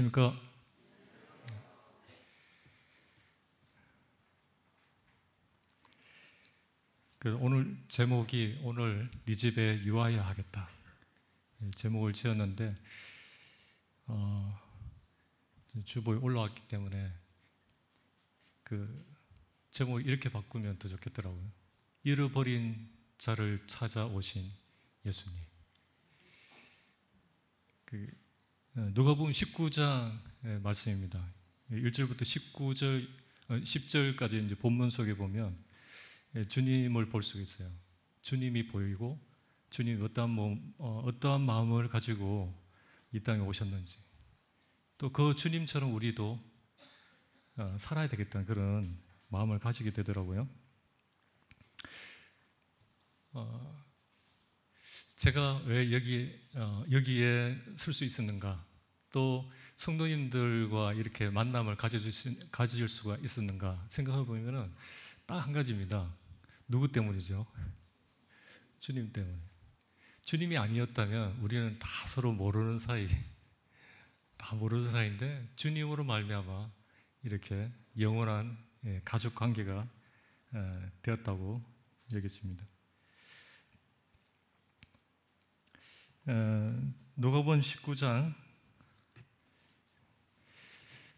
안녕하십니까. 오늘 제목이 오늘 네 집에 유하여 하겠다 제목을 지었는데 주보에 올라왔기 때문에 그 제목을 이렇게 바꾸면 더 좋겠더라고요. 잃어버린 자를 찾아오신 예수님. 누가복음 19장 말씀입니다. 1절부터 10절까지 이제 본문 속에 보면 주님을 볼 수 있어요. 주님이 보이고 주님이 어떠한 마음을 가지고 이 땅에 오셨는지, 또 그 주님처럼 우리도 살아야 되겠다는 그런 마음을 가지게 되더라고요. 제가 왜 여기에 설 수 있었는가, 또 성도님들과 이렇게 만남을 가질 수가 있었는가 생각해 보면은 딱 한 가지입니다. 누구 때문이죠? 주님 때문에. 주님이 아니었다면 우리는 다 서로 모르는 사이인데 주님으로 말미암아 이렇게 영원한 가족 관계가 되었다고 여겨집니다. 누가복음 19장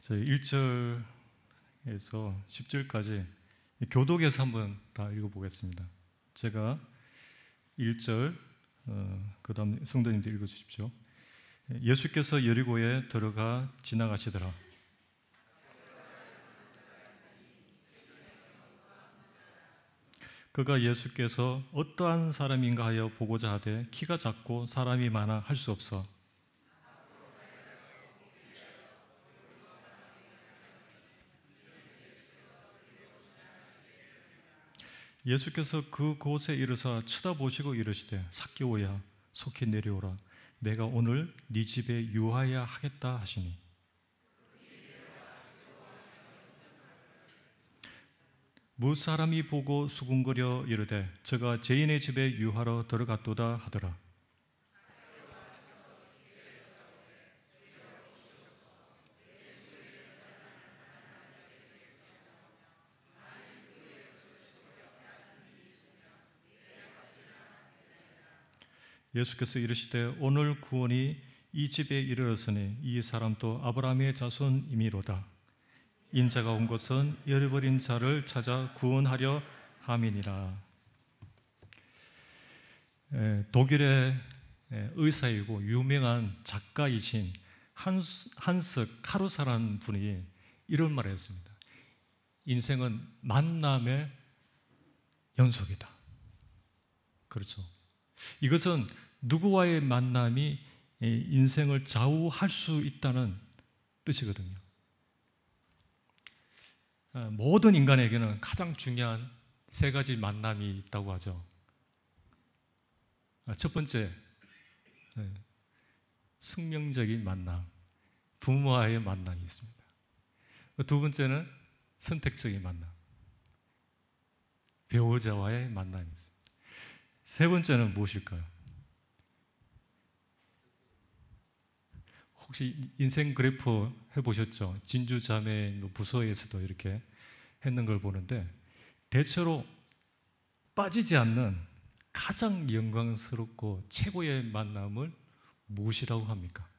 1절에서 10절까지 교독에서 한번 다 읽어보겠습니다. 제가 1절, 그 다음 성도님들 읽어주십시오. 예수께서 여리고에 들어가 지나가시더라. 그가 예수께서 어떠한 사람인가 하여 보고자 하되 키가 작고 사람이 많아 할 수 없어 예수께서 그곳에 이르사 쳐다보시고 이르시되 삭개오야 속히 내려오라. 내가 오늘 네 집에 유하여 하겠다 하시니, 무사람이 보고 수군거려 이르되 저가 죄인의 집에 유하러 들어갔도다 하더라. 예수께서 이르시되 오늘 구원이 이 집에 이르렀으니 이 사람도 아브라함의 자손이미로다. 인자가 온 것은 잃어버린 자를 찾아 구원하려 함이니라. 독일의 의사이고 유명한 작가이신 한스 카루사라는 분이 이런 말을 했습니다. 인생은 만남의 연속이다. 그렇죠. 이것은 누구와의 만남이 인생을 좌우할 수 있다는 뜻이거든요. 모든 인간에게는 가장 중요한 세 가지 만남이 있다고 하죠. 첫 번째, 숙명적인 만남, 부모와의 만남이 있습니다. 두 번째는 선택적인 만남, 배우자와의 만남이 있습니다. 세 번째는 무엇일까요? 혹시 인생 그래프 해보셨죠? 진주자매 부서에서도 이렇게 했는 걸 보는데 대체로 빠지지 않는 가장 영광스럽고 최고의 만남을 무엇이라고 합니까?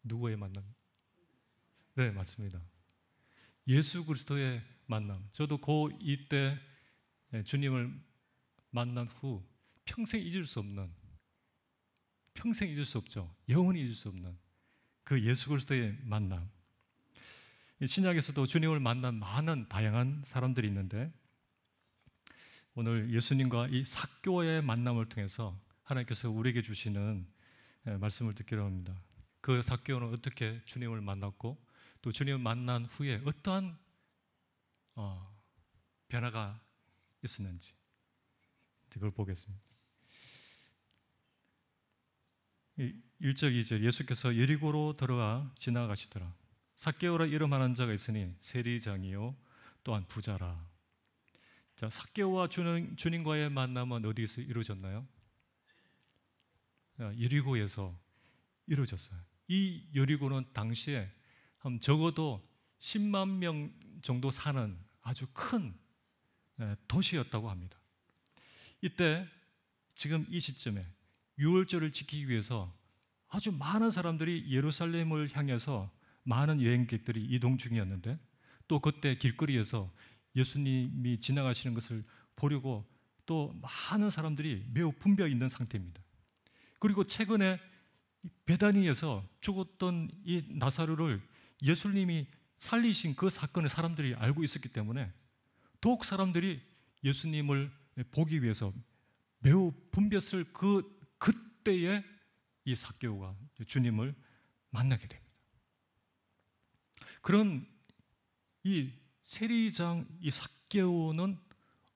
누구의 만남? 네, 맞습니다. 예수 그리스도의 만남. 저도 이때 주님을 만난 후 평생 잊을 수 없죠. 영원히 잊을 수 없는 그 예수 그리스도의 만남. 신약에서도 주님을 만난 많은 다양한 사람들이 있는데 오늘 예수님과 이 삭개오의 만남을 통해서 하나님께서 우리에게 주시는 말씀을 듣기로 합니다. 그 삭개오는 어떻게 주님을 만났고 또 주님을 만난 후에 어떠한 변화가 있었는지 그걸 보겠습니다. 1절 2절 예수께서 여리고로 들어가 지나가시더라. 삭개오라 이름하는 자가 있으니 세리장이요 또한 부자라. 자, 삭개오와 주님과의 만남은 어디에서 이루어졌나요? 여리고에서 이루어졌어요. 이 여리고는 당시에 적어도 10만 명 정도 사는 아주 큰 도시였다고 합니다. 이때 지금 이 시점에 유월절을 지키기 위해서 아주 많은 사람들이 예루살렘을 향해서 많은 여행객들이 이동 중이었는데, 또 그때 길거리에서 예수님이 지나가시는 것을 보려고 또 많은 사람들이 매우 붐벼 있는 상태입니다. 그리고 최근에 베다니에서 죽었던 이 나사로를 예수님이 살리신 그 사건을 사람들이 알고 있었기 때문에 더욱 사람들이 예수님을 보기 위해서 매우 붐볐을 그때에 이 삭개오가 주님을 만나게 됩니다. 그런 이 세리장 이 삭개오는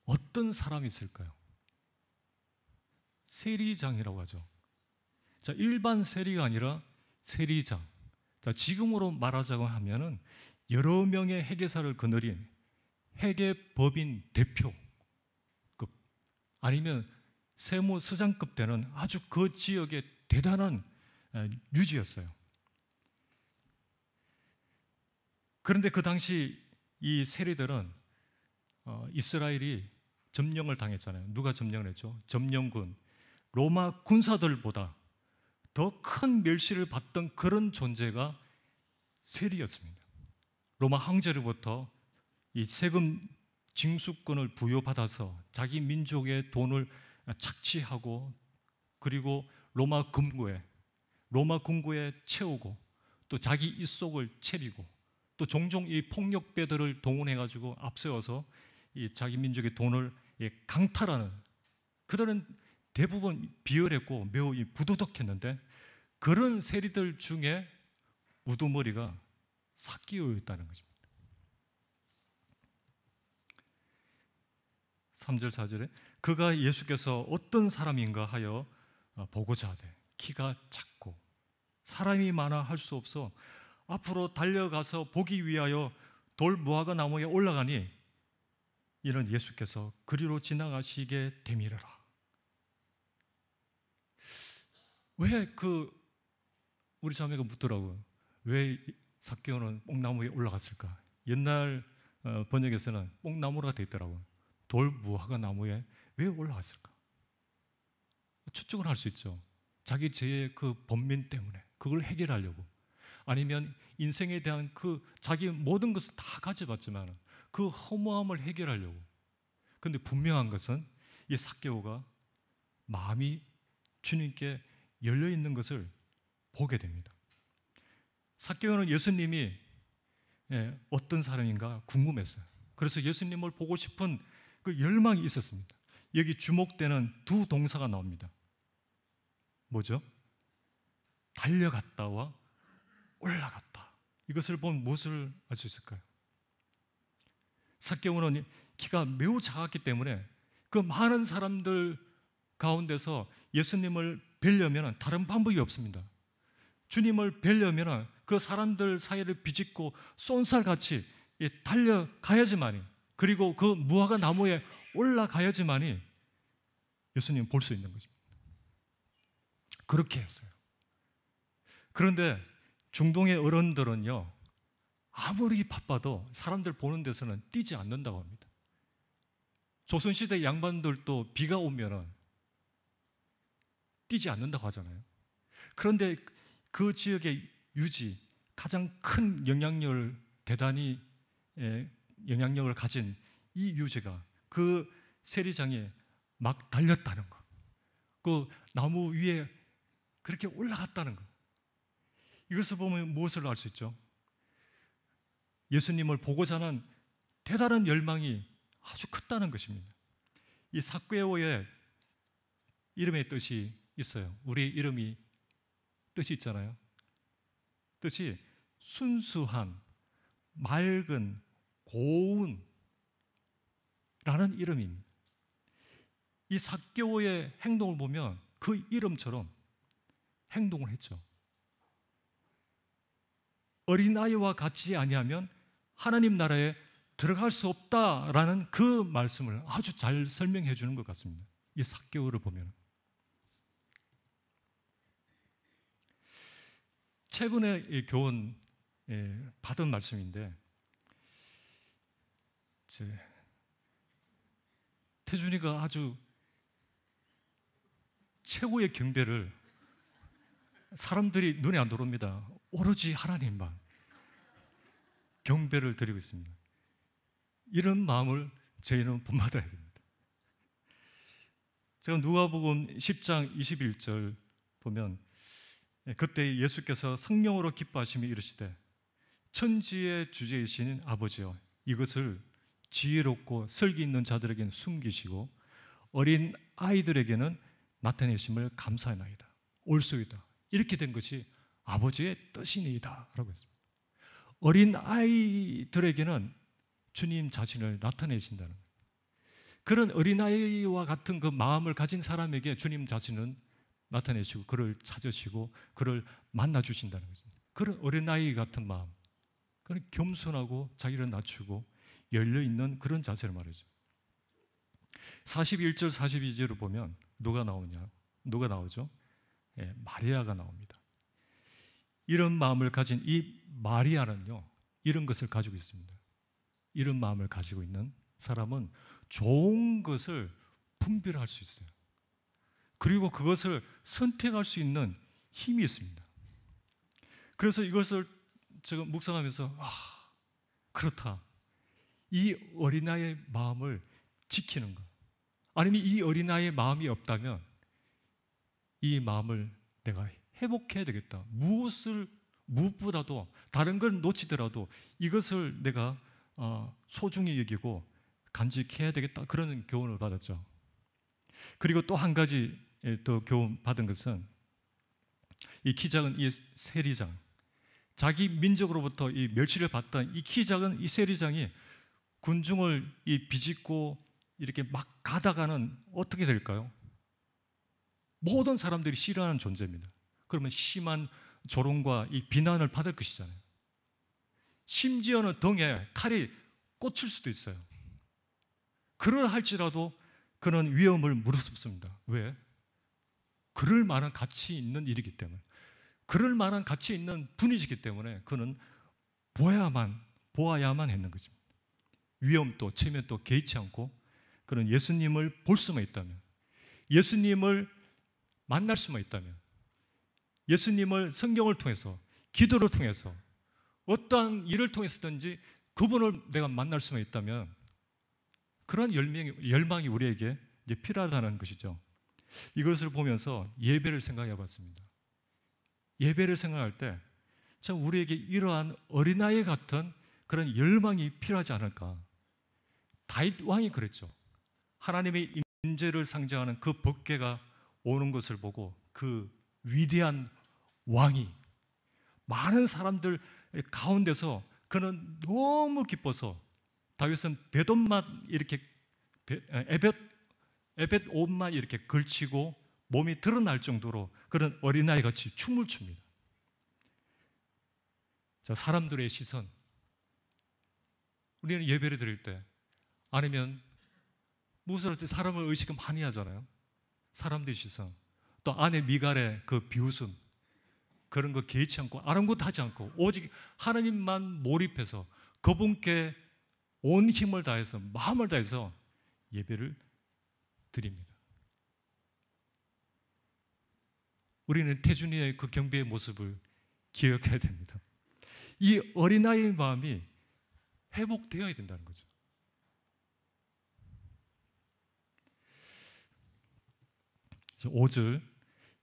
어떤 사람이 있을까요? 세리장이라고 하죠. 자, 일반 세리가 아니라 세리장. 자, 지금으로 말하자고 하면은 여러 명의 회계사를 거느린 회계법인 대표급 아니면 세무서장급 되는 아주 그 지역의 대단한 유지였어요. 그런데 그 당시 이 세리들은 이스라엘이 점령을 당했잖아요. 누가 점령을 했죠? 점령군, 로마 군사들보다 더 큰 멸시를 받던 그런 존재가 세리였습니다. 로마 황제로부터 이 세금 징수권을 부여받아서 자기 민족의 돈을 착취하고, 그리고 로마 금고에 채우고, 또 자기 입속을 채비고, 또 종종 이 폭력배들을 동원해가지고 앞세워서 이 자기 민족의 돈을 강탈하는, 그들은 대부분 비열했고 매우 부도덕했는데, 그런 세리들 중에 우두머리가 삭개오였다는 것입니다. 3절 4절에 그가 예수께서 어떤 사람인가 하여 보고자 하되 키가 작고 사람이 많아 할 수 없어 앞으로 달려가서 보기 위하여 돌 무화과 나무에 올라가니 이는 예수께서 그리로 지나가시게 되미르라. 왜 우리 자매가 묻더라고요. 왜 삭개오는 뽕나무에 올라갔을까? 옛날 번역에서는 뽕나무가 되어 있더라고요. 돌 무화과 나무에 왜 올라갔을까? 추측을 할 수 있죠. 자기 죄의 그 번민 때문에 그걸 해결하려고, 아니면 인생에 대한 자기 모든 것을 다 가져봤지만 그 허무함을 해결하려고. 그런데 분명한 것은 이 삭개오가 마음이 주님께 열려 있는 것을 보게 됩니다. 삭개오는 예수님이 어떤 사람인가 궁금했어요. 그래서 예수님을 보고 싶은 그 열망이 있었습니다. 여기 주목되는 두 동사가 나옵니다. 뭐죠? 달려갔다와 올라갔다. 이것을 보면 무엇을 알 수 있을까요? 삭개오는 키가 매우 작았기 때문에 그 많은 사람들 가운데서 예수님을 뵈려면 다른 방법이 없습니다. 주님을 뵈려면 그 사람들 사이를 비집고 쏜살같이 달려가야지만이, 그리고 그 무화과 나무에 올라가야지만이 예수님을 볼 수 있는 것입니다. 그렇게 했어요. 그런데 중동의 어른들은요, 아무리 바빠도 사람들 보는 데서는 뛰지 않는다고 합니다. 조선시대 양반들도 비가 오면은 뛰지 않는다고 하잖아요. 그런데 그 지역의 가장 큰 대단히 영향력을 가진 이 유지가 그 세리장에 막 달렸다는 것, 그 나무 위에 그렇게 올라갔다는 것, 이것을 보면 무엇을 알 수 있죠? 예수님을 보고자 하는 대단한 열망이 아주 컸다는 것입니다. 이 삭개오의 이름의 뜻이 있어요. 우리 이름이 뜻이 있잖아요. 뜻이 순수한, 맑은, 고운 라는 이름입니다. 이 삭개오의 행동을 보면 그 이름처럼 행동을 했죠. 어린아이와 같이 아니하면 하나님 나라에 들어갈 수 없다라는 그 말씀을 아주 잘 설명해 주는 것 같습니다. 이 삭개오를 보면 최근에 이 교훈 받은 말씀인데, 태준이가 아주 최고의 경배를, 사람들이 눈에 안 들어옵니다. 오로지 하나님만 경배를 드리고 있습니다. 이런 마음을 저희는 본받아야 됩니다. 제가 누가복음 10장 21절 보면, 그때 예수께서 성령으로 기뻐하시며 이르시되 천지의 주제이신 아버지여, 이것을 지혜롭고 설기 있는 자들에게는 숨기시고 어린 아이들에게는 나타내심을 감사하나이다. 옳소이다. 이렇게 된 것이 아버지의 뜻이니이다 라고 했습니다. 어린 아이들에게는 주님 자신을 나타내신다는 거예요. 그런 어린아이와 같은 그 마음을 가진 사람에게 주님 자신은 나타내시고 그를 찾으시고 그를 만나주신다는 것입니다. 그런 어린아이 같은 마음, 그런 겸손하고 자기를 낮추고 열려있는 그런 자세를 말이죠. 41절 42절을 보면 누가 나오죠? 마리아가 나옵니다. 이런 마음을 가진 이 마리아는요, 이런 것을 가지고 있습니다. 이런 마음을 가지고 있는 사람은 좋은 것을 분별할 수 있어요. 그리고 그것을 선택할 수 있는 힘이 있습니다. 그래서 이것을 제가 묵상하면서 그렇다. 이 어린아이의 마음을 지키는 것, 아니면 이 어린아이의 마음이 없다면 이 마음을 내가 회복해야 되겠다. 무엇보다도 다른 걸 놓치더라도 이것을 내가 소중히 여기고 간직해야 되겠다. 그런 교훈을 받았죠. 그리고 또 한 가지 또 교훈 받은 것은, 이 키 작은 이 세리장, 자기 민족으로부터 이 멸시를 받던 이 키 작은 이 세리장이 군중을 이 비집고 이렇게 막 가다가는 어떻게 될까요? 모든 사람들이 싫어하는 존재입니다. 그러면 심한 조롱과 이 비난을 받을 것이잖아요. 심지어는 등에 칼이 꽂힐 수도 있어요. 그러할지라도 그는 위험을 무릅쓰습니다. 왜? 그럴 만한 가치 있는 일이기 때문에, 그럴 만한 가치 있는 분이시기 때문에 그는 보아야만 했는 거죠. 위험도 체면도 개의치 않고 그는 예수님을 볼 수만 있다면, 예수님을 만날 수만 있다면, 예수님을 성경을 통해서, 기도를 통해서, 어떠한 일을 통해서든지 그분을 내가 만날 수만 있다면 그런 열망이 우리에게 이제 필요하다는 것이죠. 이것을 보면서 예배를 생각해 봤습니다. 예배를 생각할 때 참 우리에게 이러한 어린아이 같은 그런 열망이 필요하지 않을까. 다윗 왕이 그랬죠. 하나님의 임재를 상징하는 그 법궤가 오는 것을 보고 그 위대한 왕이 많은 사람들 가운데서 그는 너무 기뻐서 다윗은 뱃옷만 이렇게 에벳 옷만 이렇게 걸치고 몸이 드러날 정도로 그런 어린아이 같이 춤을 춥니다. 자, 사람들의 시선, 우리는 예배를 드릴 때 아니면 무엇을 할 때 사람을 의식 많이 하잖아요. 사람들의 시선, 또 아내 미갈의 그 비웃음, 그런 거 개의치 않고 아랑곳 하지 않고 오직 하나님만 몰입해서 그분께 온 힘을 다해서 마음을 다해서 예배를 드립니다. 우리는 태준이의 그 경배의 모습을 기억해야 됩니다. 이 어린아이의 마음이 회복되어야 된다는 거죠. 그래서 5절,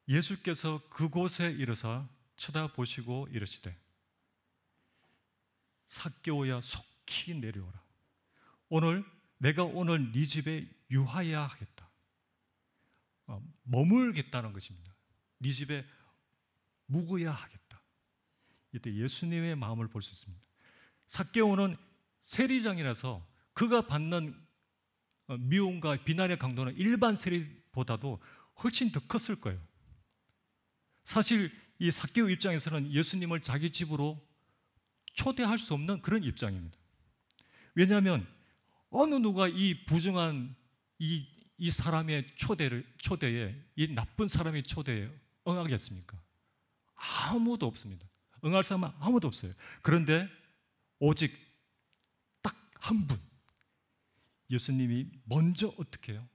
예수께서 그곳에 이르사 쳐다보시고 이르시되 삭개오야 속히 내려오라. 내가 오늘 네 집에 유하여야 하겠다. 머물겠다는 것입니다. 네 집에 묵어야 하겠다. 이때 예수님의 마음을 볼 수 있습니다. 삭개오는 세리장이라서 그가 받는 미움과 비난의 강도는 일반 세리보다도 훨씬 더 컸을 거예요. 사실 이 삭개오 입장에서는 예수님을 자기 집으로 초대할 수 없는 그런 입장입니다. 왜냐하면 어느 누가 이 부정한 이 사람의 초대에, 이 나쁜 사람의 초대에 응하겠습니까? 아무도 없습니다. 응할 사람은 아무도 없어요. 그런데 오직 딱 한 분, 예수님이 먼저 어떻게 해요?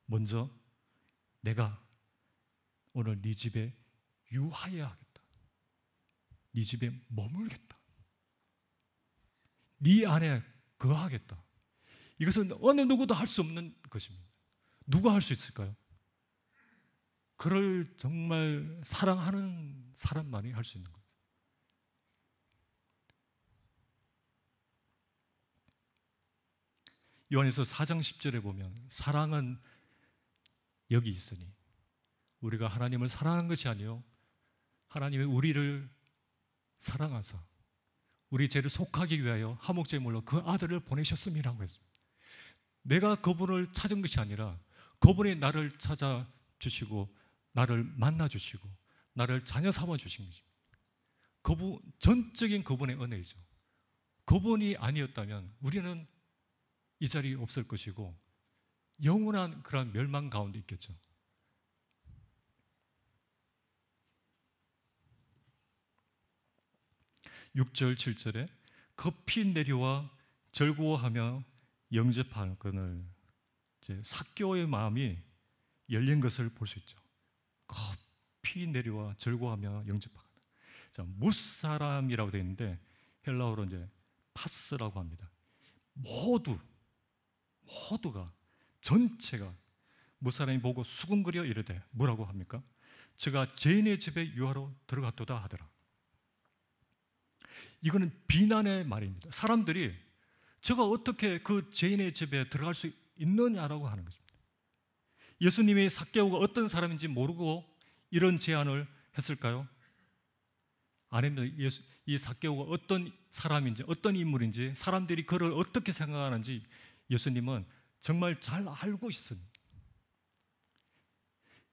먼저 내가 오늘 네 집에 유하여야 하겠다. 네 집에 머물겠다. 네 안에 거하겠다. 이것은 어느 누구도 할 수 없는 것입니다. 누가 할 수 있을까요? 그를 정말 사랑하는 사람만이 할 수 있는 거죠. 요한에서 4장 10절에 보면 사랑은 여기 있으니 우리가 하나님을 사랑하는 것이 아니요 하나님이 우리를 사랑하사 우리 죄를 속하기 위하여 화목제물로 그 아들을 보내셨음이라고 했습니다. 내가 그분을 찾은 것이 아니라 그분이 나를 찾아주시고 나를 만나주시고 나를 자녀 삼아주신 것입니다. 그분, 전적인 그분의 은혜이죠. 그분이 아니었다면 우리는 이 자리에 없을 것이고 영원한 그런 멸망 가운데 있겠죠. (6절) (7절에) 급히 내려와 즐거워하며 영접하거늘. 삭개오의 마음이 열린 것을 볼 수 있죠. 급히 내려와 즐거워하며 영접하거늘. 무사람이라고 되어 있는데 헬라어로 이제 파스라고 합니다. 모두가 전체가 무사람이 보고 수군거려 이르되 뭐라고 합니까? 저가 죄인의 집에 유하로 들어갔도다 하더라. 이거는 비난의 말입니다. 사람들이 저가 어떻게 그 죄인의 집에 들어갈 수 있느냐라고 하는 것입니다. 예수님이 삭개오가 어떤 사람인지 모르고 이런 제안을 했을까요? 아닙니다. 이 삭개오가 어떤 사람인지 어떤 인물인지 사람들이 그를 어떻게 생각하는지 예수님은 정말 잘 알고 있습니다.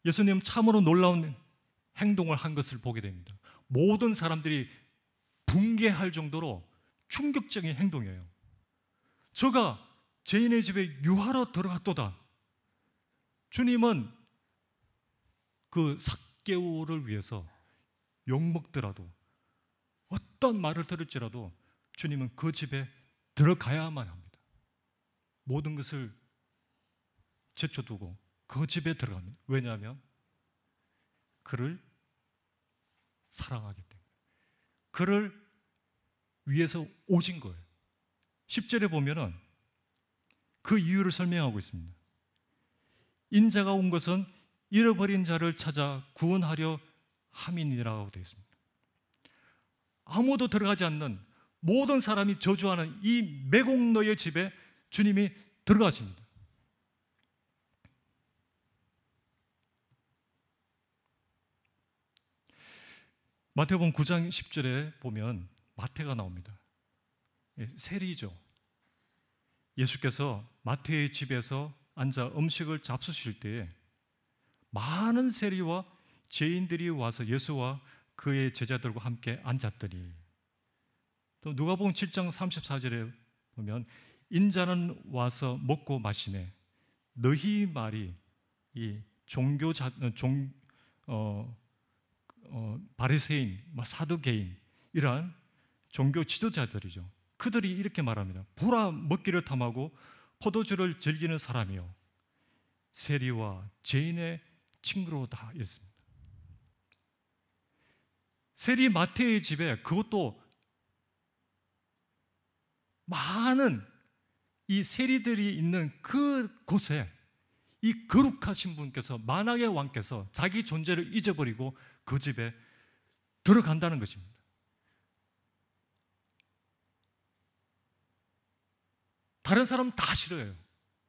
예수님은 참으로 놀라운 행동을 한 것을 보게 됩니다. 모든 사람들이 붕괴할 정도로 충격적인 행동이에요. 저가 죄인의 집에 유하러 들어갔도다. 주님은 그 삭개오를 위해서 욕먹더라도 어떤 말을 들을지라도 주님은 그 집에 들어가야만 합니다. 모든 것을 제쳐두고 그 집에 들어갑니다. 왜냐하면 그를 사랑하기 때문에. 그를 위해서 오신 거예요. 10절에 보면은 그 이유를 설명하고 있습니다. 인자가 온 것은 잃어버린 자를 찾아 구원하려 함이니라고 되어 있습니다. 아무도 들어가지 않는 모든 사람이 저주하는 이 매곡너의 집에 주님이 들어가십니다. 마태복음 9장 10절에 보면 마태가 나옵니다. 세리죠. 예수께서 마태의 집에서 앉아 음식을 잡수실 때에 많은 세리와 죄인들이 와서 예수와 그의 제자들과 함께 앉았더니, 또 누가복음 7장 34절에 보면 인자는 와서 먹고 마시네 너희 말이 이 바리새인, 사두개인 이러한 종교 지도자들이죠. 그들이 이렇게 말합니다. 보라, 먹기를 탐하고 포도주를 즐기는 사람이요 세리와 죄인의 친구로다 했습니다. 세리 마태의 집에, 그것도 많은 이 세리들이 있는 그 곳에 이 거룩하신 분께서, 만왕의 왕께서 자기 존재를 잊어버리고 그 집에 들어간다는 것입니다. 다른 사람은 다 싫어해요.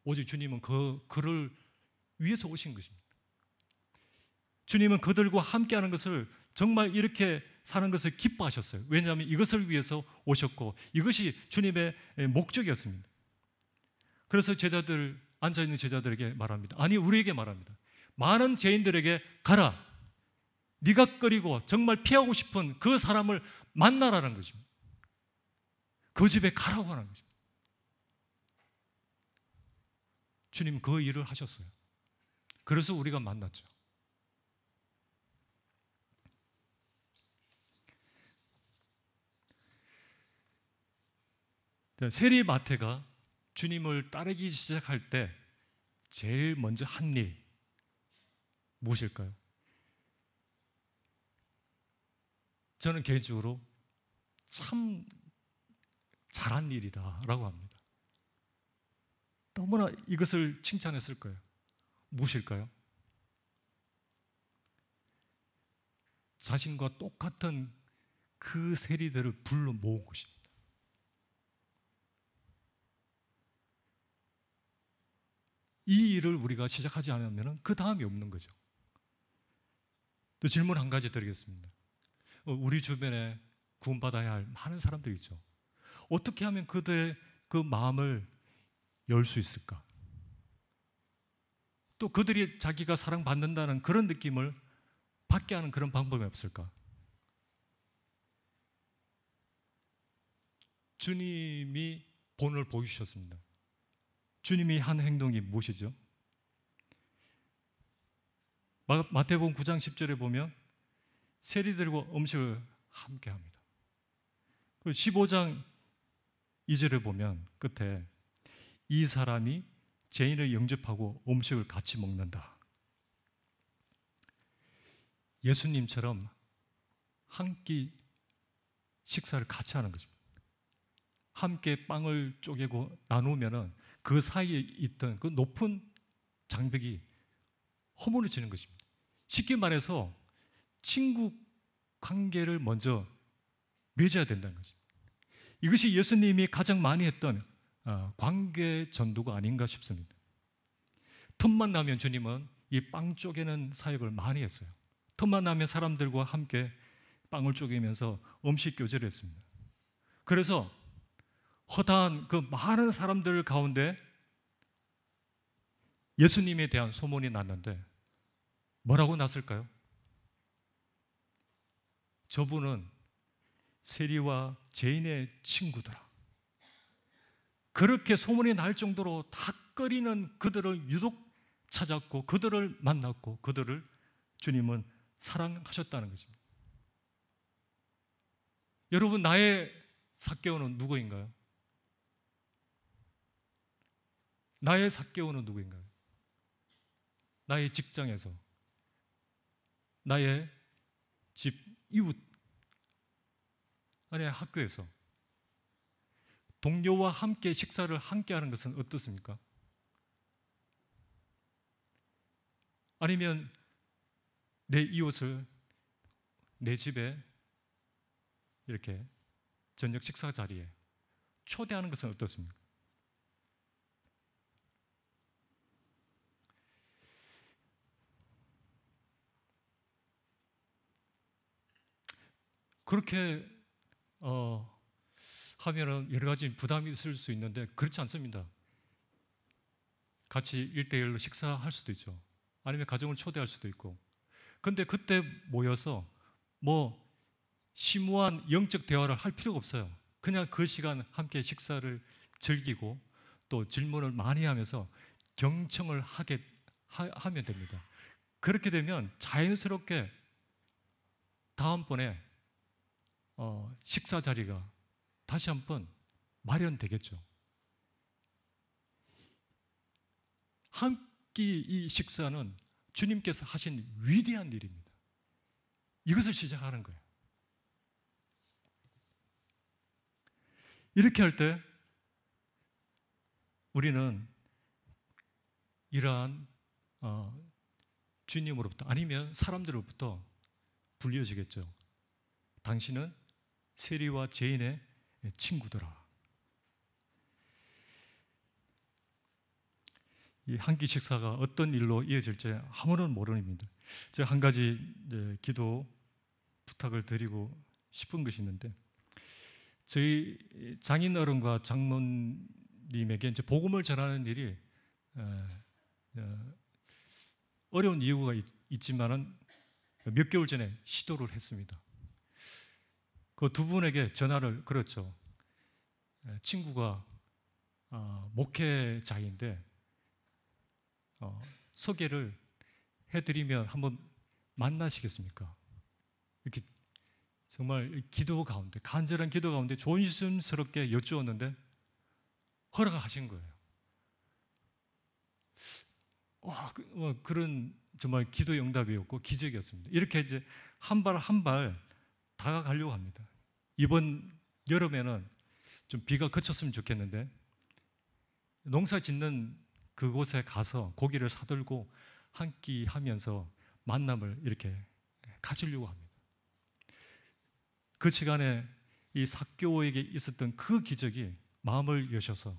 오직 주님은 그를 위해서 오신 것입니다. 주님은 그들과 함께하는 것을, 정말 이렇게 사는 것을 기뻐하셨어요. 왜냐하면 이것을 위해서 오셨고 이것이 주님의 목적이었습니다. 그래서 앉아있는 제자들에게 말합니다. 아니, 우리에게 말합니다. 많은 죄인들에게 가라. 네가 꺼리고 정말 피하고 싶은 그 사람을 만나라는 것입니다. 그 집에 가라고 하는 것입니다. 주님 그 일을 하셨어요. 그래서 우리가 만났죠. 세리 마태가 주님을 따르기 시작할 때 제일 먼저 한 일 무엇일까요? 저는 개인적으로 참 잘한 일이다라고 합니다. 너무나 이것을 칭찬했을 거예요. 무엇일까요? 자신과 똑같은 그 세리들을 불러 모은 것입니다. 이 일을 우리가 시작하지 않으면 그 다음이 없는 거죠. 또 질문 한 가지 드리겠습니다. 우리 주변에 구원받아야 할 많은 사람들이 있죠. 어떻게 하면 그들의 그 마음을 열 수 있을까? 또 그들이 자기가 사랑받는다는 그런 느낌을 받게 하는 그런 방법이 없을까? 주님이 본을 보여주셨습니다. 주님이 한 행동이 무엇이죠? 마태복음 9장 10절에 보면 세리들과 음식을 함께 합니다. 15장 2절에 보면 끝에 이 사람이 죄인을 영접하고 음식을 같이 먹는다. 예수님처럼 한 끼 식사를 같이 하는 거죠. 함께 빵을 쪼개고 나누면 그 사이에 있던 그 높은 장벽이 허물어지는 것입니다. 쉽게 말해서 친구 관계를 먼저 맺어야 된다는 거죠. 이것이 예수님이 가장 많이 했던 관계 전도가 아닌가 싶습니다. 틈만 나면 주님은 이 빵 쪼개는 사역을 많이 했어요. 틈만 나면 사람들과 함께 빵을 쪼개면서 음식 교제를 했습니다. 그래서 허다한 그 많은 사람들 가운데 예수님에 대한 소문이 났는데 뭐라고 났을까요? 저분은 세리와 죄인의 친구더라. 그렇게 소문이 날 정도로 닭거리는 그들을 유독 찾았고 그들을 만났고 그들을 주님은 사랑하셨다는 것입니다. 여러분, 나의 삭개오는 누구인가요? 나의 삭개오는 누구인가요? 나의 직장에서, 나의 집 이웃, 아니 학교에서 동료와 함께 식사를 함께 하는 것은 어떻습니까? 아니면 내 이웃을 내 집에 이렇게 저녁 식사 자리에 초대하는 것은 어떻습니까? 그렇게 하면은 여러 가지 부담이 있을 수 있는데 그렇지 않습니다. 같이 1대1로 식사할 수도 있죠. 아니면 가정을 초대할 수도 있고. 근데 그때 모여서 뭐 심오한 영적 대화를 할 필요가 없어요. 그냥 그 시간 함께 식사를 즐기고 또 질문을 많이 하면서 경청을 하면 됩니다. 그렇게 되면 자연스럽게 다음번에 식사 자리가 다시 한번 마련되겠죠. 한 끼 이 식사는 주님께서 하신 위대한 일입니다. 이것을 시작하는 거예요. 이렇게 할 때 우리는 이러한 주님으로부터 아니면 사람들로부터 불려지겠죠. 당신은 세리와 죄인의 친구더라. 이 한 끼 식사가 어떤 일로 이어질지 아무런 모릅니다. 제가 한 가지 기도 부탁을 드리고 싶은 것이 있는데, 저희 장인 어른과 장모님에게 이제 복음을 전하는 일이 어려운 이유가 있지만은 몇 개월 전에 시도를 했습니다. 그 두 분에게 전화를 걸었죠. 친구가 목회자인데 소개를 해드리면 한번 만나시겠습니까? 이렇게 정말 기도 가운데, 간절한 기도 가운데 조심스럽게 여쭈었는데 허락하신 거예요. 그런 정말 기도 응답이었고 기적이었습니다. 이렇게 이제 한 발 한 발 다가가려고 합니다. 이번 여름에는 좀 비가 그쳤으면 좋겠는데 농사 짓는 그곳에 가서 고기를 사들고 한 끼 하면서 만남을 이렇게 가지려고 합니다. 그 시간에 이 삭개오에게 있었던 그 기적이 마음을 여셔서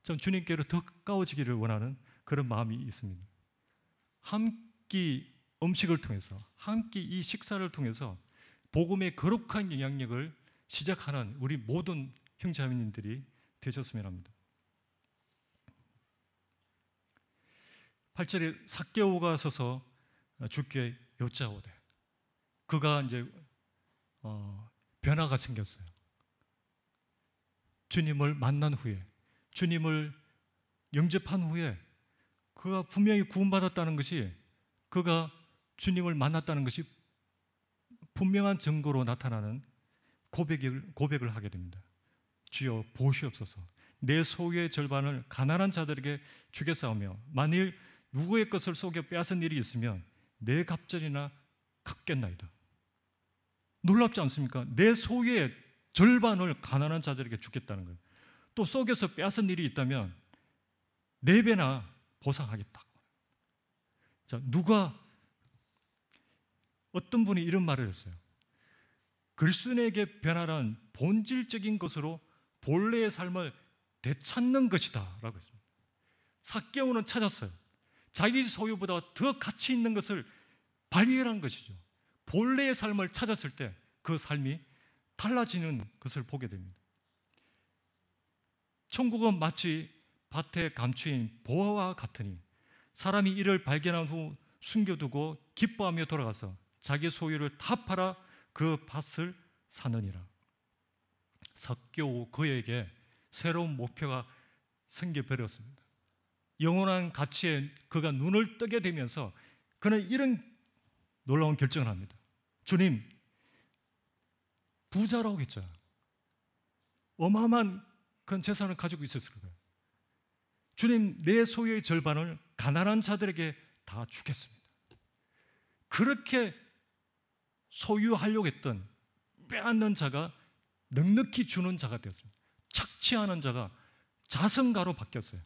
좀 주님께로 더 가까워지기를 원하는 그런 마음이 있습니다. 한 끼 음식을 통해서, 한 끼 이 식사를 통해서 복음의 거룩한 영향력을 시작하는 우리 모든 형제자매님들이 되셨으면 합니다. 8절에 삭개오가 서서 주께 여짜오되, 그가 이제 변화가 생겼어요. 주님을 만난 후에, 주님을 영접한 후에 그가 분명히 구원받았다는 것이, 그가 주님을 만났다는 것이 분명한 증거로 나타나는 고백을 하게 됩니다. 주여 보시옵소서, 내 소유의 절반을 가난한 자들에게 주겠사오며 만일 누구의 것을 속여 빼앗은 일이 있으면 내 갑절이나 갚겠나이다. 놀랍지 않습니까? 내 소유의 절반을 가난한 자들에게 주겠다는 거예요. 또 속여서 빼앗은 일이 있다면 4배나 보상하겠다. 자, 어떤 분이 이런 말을 했어요. 그리스도인에게 변화란 본질적인 것으로 본래의 삶을 되찾는 것이다 라고 했습니다. 삭개오는 찾았어요. 자기 소유보다 더 가치 있는 것을 발견한 것이죠. 본래의 삶을 찾았을 때 그 삶이 달라지는 것을 보게 됩니다. 천국은 마치 밭에 감추인 보화와 같으니 사람이 이를 발견한 후 숨겨두고 기뻐하며 돌아가서 자기 소유를 다 팔아 그 밭을 사느니라. 삭개오 그에게 새로운 목표가 생겨버렸습니다. 영원한 가치에 그가 눈을 뜨게 되면서 그는 이런 놀라운 결정을 합니다. 주님, 부자라고겠죠. 어마어마한 그 재산을 가지고 있었을 거예요. 주님, 내 소유의 절반을 가난한 자들에게 다 주겠습니다. 그렇게 소유하려고 했던 빼앗는 자가 넉넉히 주는 자가 되었습니다. 착취하는 자가 자선가로 바뀌었어요.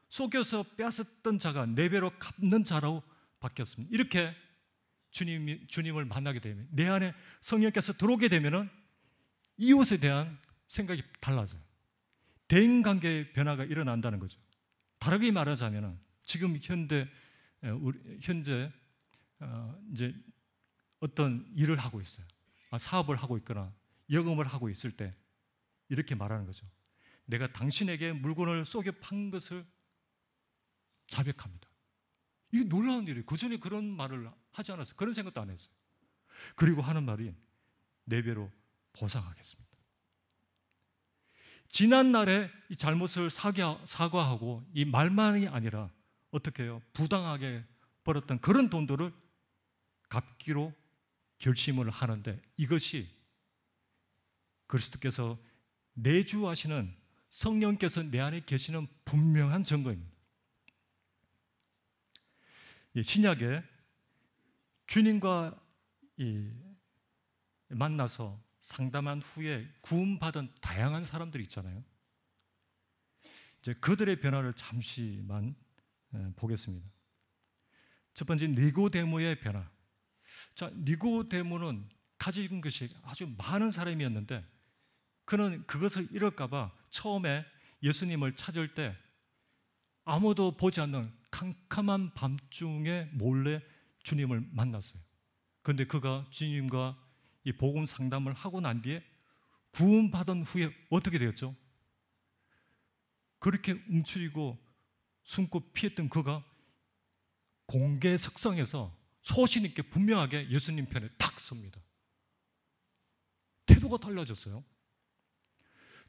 속여서 빼앗았던 자가 4배로 갚는 자로 바뀌었습니다. 이렇게 주님을 만나게 되면, 내 안에 성령께서 들어오게 되면은 이웃에 대한 생각이 달라져요. 대인관계의 변화가 일어난다는 거죠. 다르게 말하자면 지금 현재 이제 어떤 일을 하고 있어요. 사업을 하고 있거나 영업을 하고 있을 때 이렇게 말하는 거죠. 내가 당신에게 물건을 속여 판 것을 자백합니다. 이게 놀라운 일이에요. 그전에 그런 말을 하지 않았어요. 그런 생각도 안 했어요. 그리고 하는 말이 4배로 보상하겠습니다. 지난 날에 이 잘못을 사과하고 이 말만이 아니라 어떻게 해요? 부당하게 벌었던 그런 돈들을 갚기로 결심을 하는데, 이것이 그리스도께서 내주하시는 성령께서 내 안에 계시는 분명한 증거입니다. 신약에 주님과 만나서 상담한 후에 구원받은 다양한 사람들이 있잖아요. 이제 그들의 변화를 잠시만 보겠습니다. 첫 번째, 니고데모의 변화. 자, 니고데모는 가진 것이 아주 많은 사람이었는데 그는 그것을 잃을까 봐 처음에 예수님을 찾을 때 아무도 보지 않는 캄캄한 밤중에 몰래 주님을 만났어요. 그런데 그가 주님과 이 복음 상담을 하고 난 뒤에 구원받은 후에 어떻게 되었죠? 그렇게 움츠리고 숨고 피했던 그가 공개 석상에서 소신 있게 분명하게 예수님 편에 딱 섭니다. 태도가 달라졌어요.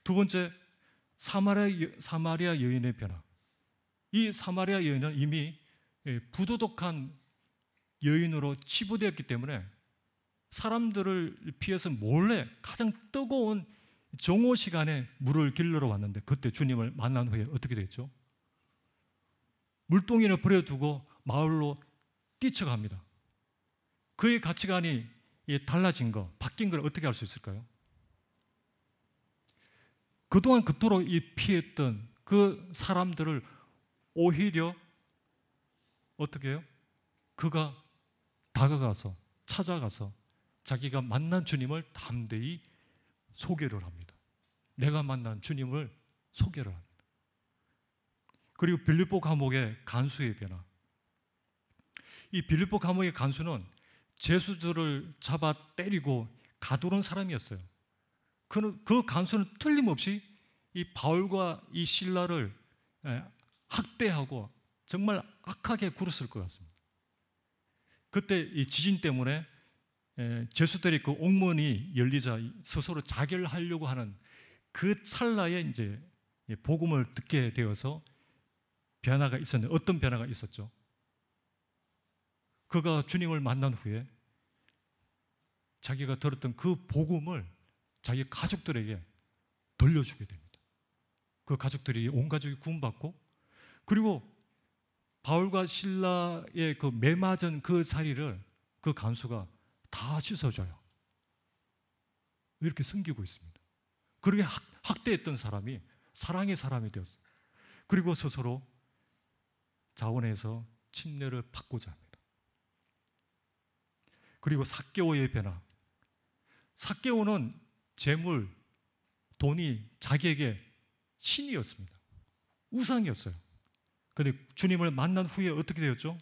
두 번째, 사마리아 여인의 변화. 이 사마리아 여인은 이미 부도덕한 여인으로 치부되었기 때문에 사람들을 피해서 몰래 가장 뜨거운 정오 시간에 물을 길러러 왔는데 그때 주님을 만난 후에 어떻게 됐죠? 물동이를 버려두고 마을로 뛰쳐갑니다. 그의 가치관이 달라진 거, 바뀐 걸 어떻게 알 수 있을까요? 그동안 그토록 피했던 그 사람들을 오히려 어떻게 해요? 그가 다가가서 찾아가서 자기가 만난 주님을 담대히 소개를 합니다. 내가 만난 주님을 소개를 합니다. 그리고 빌립보 감옥의 간수의 변화. 이 빌립보 감옥의 간수는 죄수들을 잡아 때리고 가두는 사람이었어요. 그 간수는 틀림없이 이 바울과 이 실라를 학대하고 정말 악하게 굴었을 것 같습니다. 그때 이 지진 때문에 죄수들이 그 옥문이 열리자 스스로 자결하려고 하는 그 찰나에 이제 복음을 듣게 되어서 변화가 있었는데 어떤 변화가 있었죠? 그가 주님을 만난 후에 자기가 들었던 그 복음을 자기 가족들에게 돌려주게 됩니다. 그 가족들이 온 가족이 구원받고 그리고 바울과 실라의 그 매맞은 그 자리를 그 간수가 다 씻어줘요. 이렇게 섬기고 있습니다. 그렇게 학대했던 사람이 사랑의 사람이 되었어요. 그리고 스스로 자원해서 침례를 받고자 합니다. 그리고 삭개오의 변화. 삭개오는 재물, 돈이 자기에게 신이었습니다. 우상이었어요. 그런데 주님을 만난 후에 어떻게 되었죠?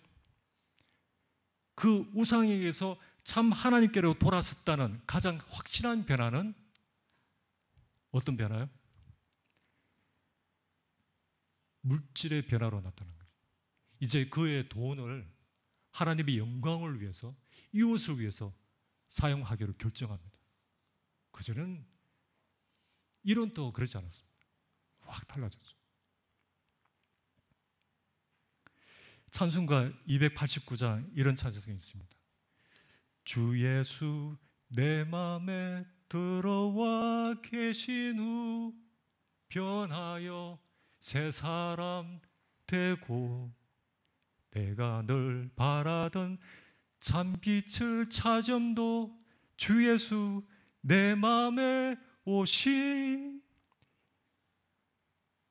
그 우상에게서 참 하나님께로 돌아섰다는 가장 확실한 변화는 어떤 변화요? 물질의 변화로 나타난 거예요. 이제 그의 돈을 하나님의 영광을 위해서 이웃을 위해서 사용하기로 결정합니다. 그전에는 이론도 그러지 않았습니다. 확 달라졌죠. 찬송가 289장 이런 찬송이 있습니다. 주 예수 내 맘에 들어와 계신 후 변하여 새 사람 되고 내가 늘 바라던 참빛을 찾음도 주 예수 내 맘에 오시.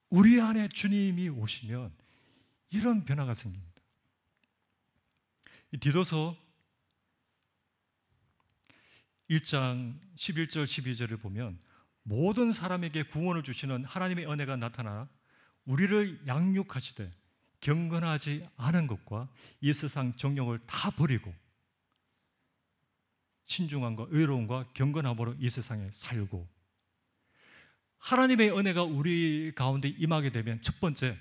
우리 안에 주님이 오시면 이런 변화가 생깁니다. 이 디도서 1장 11절 12절을 보면 모든 사람에게 구원을 주시는 하나님의 은혜가 나타나 우리를 양육하시되 경건하지 않은 것과 이 세상 정욕을 다 버리고 신중함과 의로움과 경건함으로 이 세상에 살고, 하나님의 은혜가 우리 가운데 임하게 되면 첫 번째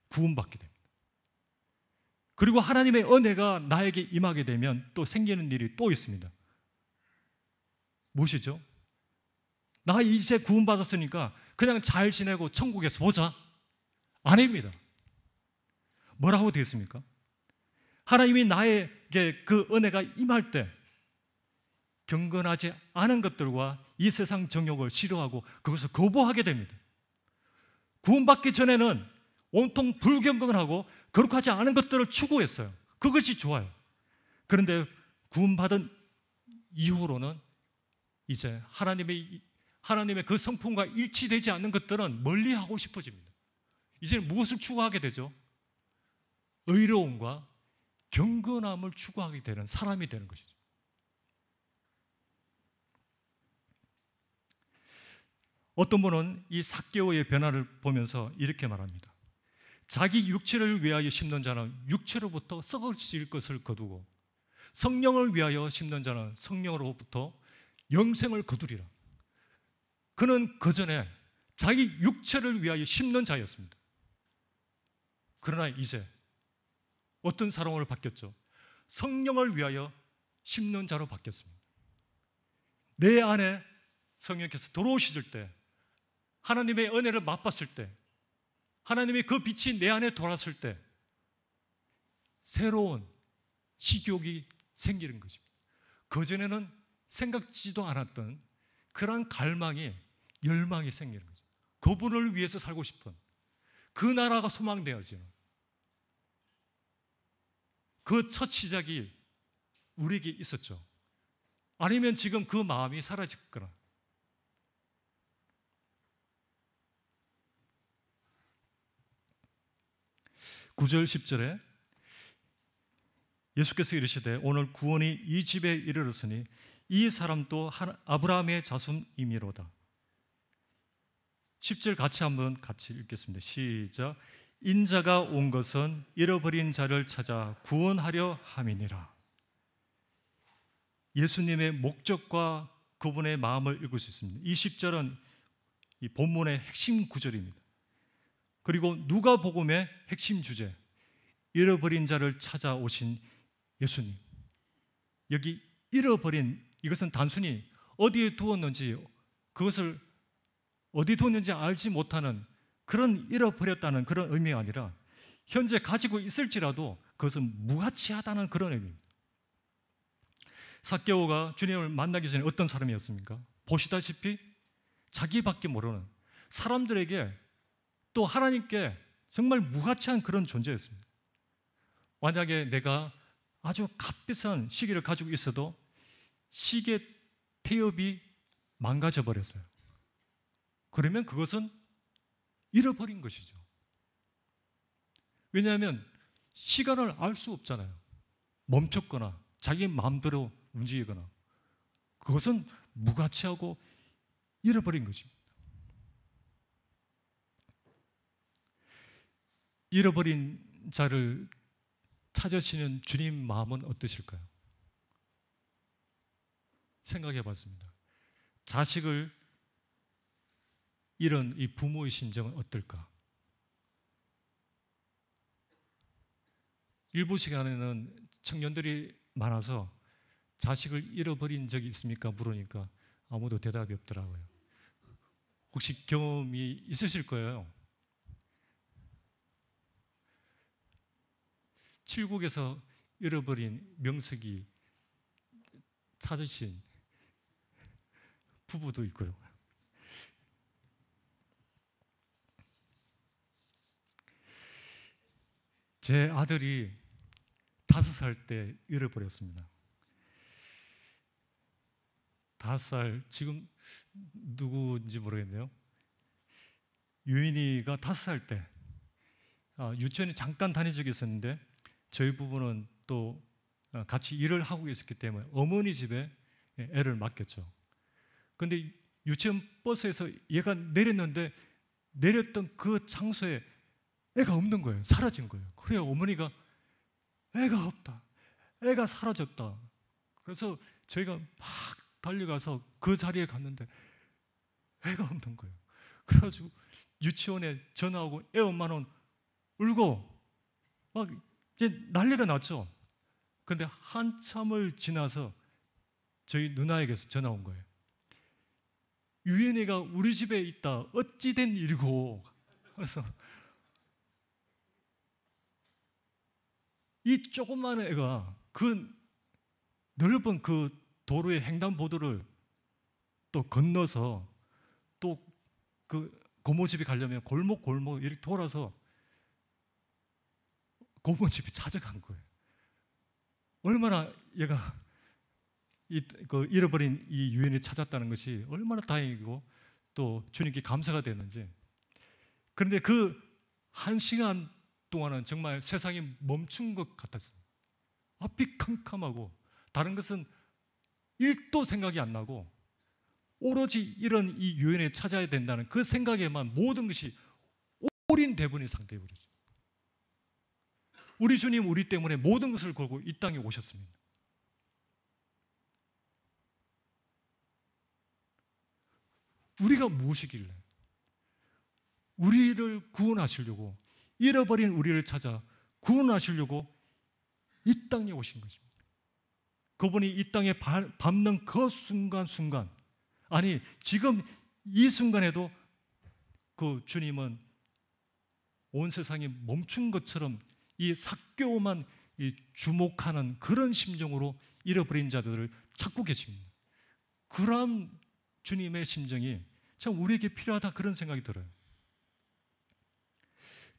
구원받게 됩니다. 그리고 하나님의 은혜가 나에게 임하게 되면 또 생기는 일이 또 있습니다. 무엇이죠? 나 이제 구원받았으니까 그냥 잘 지내고 천국에서 보자. 아닙니다. 뭐라고 되어 있습니까? 하나님이 나에게 그 은혜가 임할 때 경건하지 않은 것들과 이 세상 정욕을 싫어하고 그것을 거부하게 됩니다. 구원받기 전에는 온통 불경건하고 거룩하지 않은 것들을 추구했어요. 그것이 좋아요. 그런데 구원받은 이후로는 이제 하나님의 그 성품과 일치되지 않는 것들은 멀리하고 싶어집니다. 이제 무엇을 추구하게 되죠? 의로움과 경건함을 추구하게 되는 사람이 되는 것이죠. 어떤 분은 이 삭개오의 변화를 보면서 이렇게 말합니다. 자기 육체를 위하여 심는 자는 육체로부터 썩어질 것을 거두고 성령을 위하여 심는 자는 성령으로부터 영생을 거두리라. 그는 그전에 자기 육체를 위하여 심는 자였습니다. 그러나 이제 어떤 사람으로 바뀌었죠? 성령을 위하여 심는 자로 바뀌었습니다. 내 안에 성령께서 들어오실 때, 하나님의 은혜를 맛봤을 때, 하나님의 그 빛이 내 안에 돌았을 때 새로운 식욕이 생기는 것입니다. 그전에는 생각지도 않았던 그러한 갈망이 열망이 생기는 거죠. 그분을 위해서 살고 싶은 그 나라가 소망되어지는 그 첫 시작이 우리에게 있었죠. 아니면 지금 그 마음이 사라졌거나. 9절 10절에 예수께서 이르시되 오늘 구원이 이 집에 이르렀으니 이 사람도 아브라함의 자손이미로다. 10절 같이 읽겠습니다. 시작. 인자가 온 것은 잃어버린 자를 찾아 구원하려 함이니라. 예수님의 목적과 그분의 마음을 읽을 수 있습니다. 이 10절은 이 본문의 핵심 구절입니다. 그리고 누가복음의 핵심 주제, 잃어버린 자를 찾아오신 예수님. 여기 잃어버린, 이것은 단순히 어디에 두었는지, 그것을 어디 두었는지 알지 못하는 그런 잃어버렸다는 그런 의미가 아니라 현재 가지고 있을지라도 그것은 무가치하다는 그런 의미입니다. 삭개오가 주님을 만나기 전에 어떤 사람이었습니까? 보시다시피 자기밖에 모르는, 사람들에게 또 하나님께 정말 무가치한 그런 존재였습니다. 만약에 내가 아주 값비싼 시계를 가지고 있어도 시계 태엽이 망가져 버렸어요. 그러면 그것은 잃어버린 것이죠. 왜냐하면 시간을 알 수 없잖아요. 멈췄거나 자기 마음대로 움직이거나, 그것은 무가치하고 잃어버린 것입니다. 잃어버린 자를 찾으시는 주님 마음은 어떠실까요? 생각해 봤습니다. 자식을 잃은 이 부모의 심정은 어떨까? 일부 시간에는 청년들이 많아서 자식을 잃어버린 적이 있습니까? 물으니까 아무도 대답이 없더라고요. 혹시 경험이 있으실 거예요. 칠국에서 잃어버린 명석이 찾으신 부부도 있고요. 제 아들이 5살 때 잃어버렸습니다. 5살, 지금 누구인지 모르겠네요. 유인이가 5살 때 유치원에 잠깐 다닌 적이 있었는데 저희 부부는 또 같이 일을 하고 있었기 때문에 어머니 집에 애를 맡겼죠. 그런데 유치원 버스에서 얘가 내렸는데 내렸던 그 장소에 애가 없는 거예요. 사라진 거예요. 그래야 어머니가 애가 없다, 애가 사라졌다. 그래서 저희가 막 달려가서 그 자리에 갔는데 애가 없는 거예요. 그래가지고 유치원에 전화하고 애 엄마는 울고 막 이제 난리가 났죠. 근데 한참을 지나서 저희 누나에게서 전화 온 거예요. 유연이가 우리 집에 있다. 어찌 된 일이고. 그래서 이 조그마한 애가 그 넓은 그 도로의 횡단보도를 또 건너서 또 그 고모집에 가려면 골목 이렇게 돌아서 고모집에 찾아간 거예요. 얼마나 얘가 그 잃어버린 이 유인을 찾았다는 것이 얼마나 다행이고 또 주님께 감사가 되는지. 그런데 그 1시간 동안은 정말 세상이 멈춘 것 같았어요. 앞이 캄캄하고 다른 것은 1도 생각이 안 나고 오로지 이런 이 유인을 찾아야 된다는 그 생각에만 모든 것이 올인되버린 상태여버리죠. 우리 주님 우리 때문에 모든 것을 걸고 이 땅에 오셨습니다. 우리가 무엇이길래 우리를 구원하시려고, 잃어버린 우리를 찾아 구원하시려고 이 땅에 오신 것입니다. 그분이 이 땅에 밟는 그 순간순간, 아니 지금 이 순간에도 그 주님은 온 세상이 멈춘 것처럼 이 삭개오만 주목하는 그런 심정으로 잃어버린 자들을 찾고 계십니다. 그런 주님의 심정이 참 우리에게 필요하다 그런 생각이 들어요.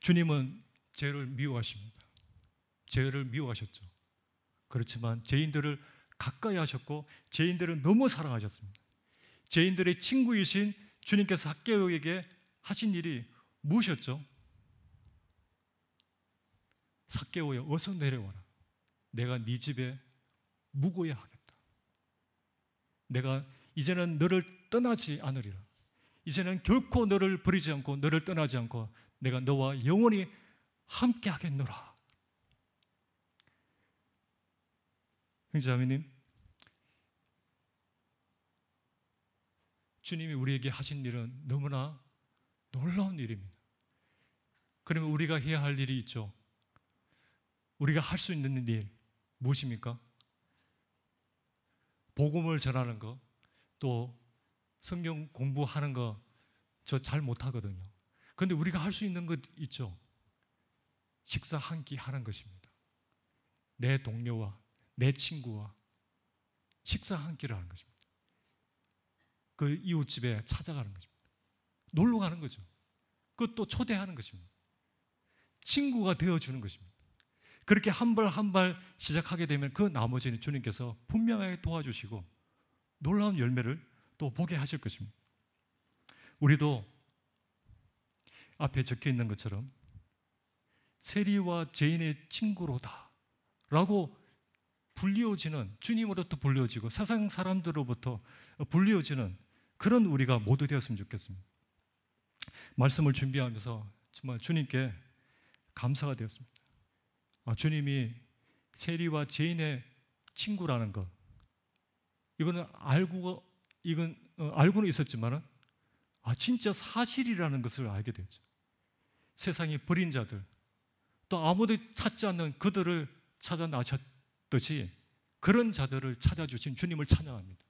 주님은 죄를 미워하십니다. 죄를 미워하셨죠. 그렇지만 죄인들을 가까이 하셨고 죄인들을 너무 사랑하셨습니다. 죄인들의 친구이신 주님께서 삭개오에게 하신 일이 무엇이었죠? 삭개오야, 어서 내려와라. 내가 네 집에 묵어야 하겠다. 내가 이제는 너를 떠나지 않으리라. 이제는 결코 너를 버리지 않고 너를 떠나지 않고 내가 너와 영원히 함께 하겠노라. 형제자매님, 주님이 우리에게 하신 일은 너무나 놀라운 일입니다. 그러면 우리가 해야 할 일이 있죠. 우리가 할 수 있는 일 무엇입니까? 복음을 전하는 거, 또 성경 공부하는 거 저 잘 못하거든요. 그런데 우리가 할 수 있는 것 있죠. 식사 한 끼 하는 것입니다. 내 동료와 내 친구와 식사 한 끼를 하는 것입니다. 그 이웃집에 찾아가는 것입니다. 놀러 가는 거죠. 그것도 초대하는 것입니다. 친구가 되어주는 것입니다. 그렇게 한 발 한 발 시작하게 되면 그 나머지는 주님께서 분명하게 도와주시고 놀라운 열매를 또 보게 하실 것입니다. 우리도 앞에 적혀 있는 것처럼 세리와 죄인의 친구로다 라고 불리워지는, 주님으로부터 불리워지고 세상 사람들로부터 불리워지는 그런 우리가 모두 되었으면 좋겠습니다. 말씀을 준비하면서 정말 주님께 감사가 되었습니다. 주님이 세리와 죄인의 친구라는 것, 이거는 알고는 있었지만은 진짜 사실이라는 것을 알게 되죠. 세상에 버린 자들, 또 아무도 찾지 않는 그들을 찾아 나셨듯이 그런 자들을 찾아주신 주님을 찬양합니다.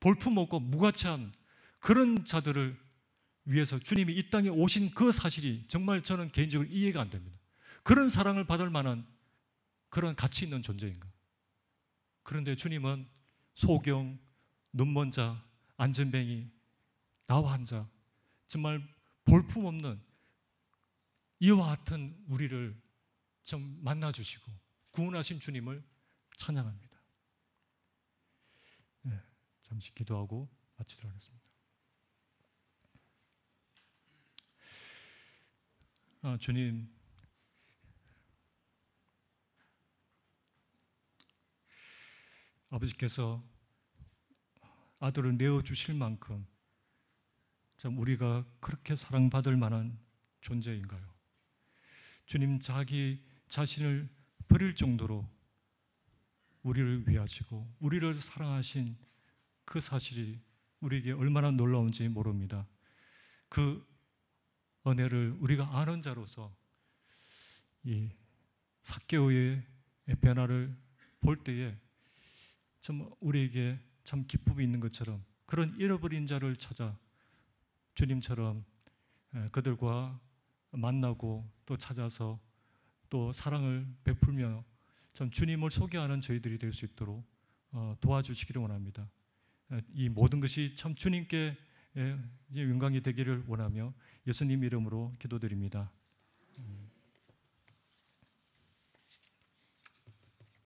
볼품없고 무가치한 그런 자들을 위해서 주님이 이 땅에 오신 그 사실이 정말 저는 개인적으로 이해가 안 됩니다. 그런 사랑을 받을 만한 그런 가치 있는 존재인가? 그런데 주님은 소경, 눈먼 자, 안전뱅이, 나와 한 자, 정말 볼품없는 이와 같은 우리를 좀 만나주시고 구원하신 주님을 찬양합니다. 네, 잠시 기도하고 마치도록 하겠습니다. 주님, 아버지께서 아들을 내어주실 만큼 참 우리가 그렇게 사랑받을 만한 존재인가요? 주님, 자기 자신을 버릴 정도로 우리를 위하시고 우리를 사랑하신 그 사실이 우리에게 얼마나 놀라운지 모릅니다. 그 은혜를 우리가 아는 자로서 이 삭개오의 변화를 볼 때에 참 우리에게 참 기쁨이 있는 것처럼 그런 잃어버린 자를 찾아 주님처럼 그들과 만나고 또 찾아서 또 사랑을 베풀며 참 주님을 소개하는 저희들이 될 수 있도록 도와주시기를 원합니다. 이 모든 것이 참 주님께 영광이 되기를 원하며 예수님 이름으로 기도드립니다.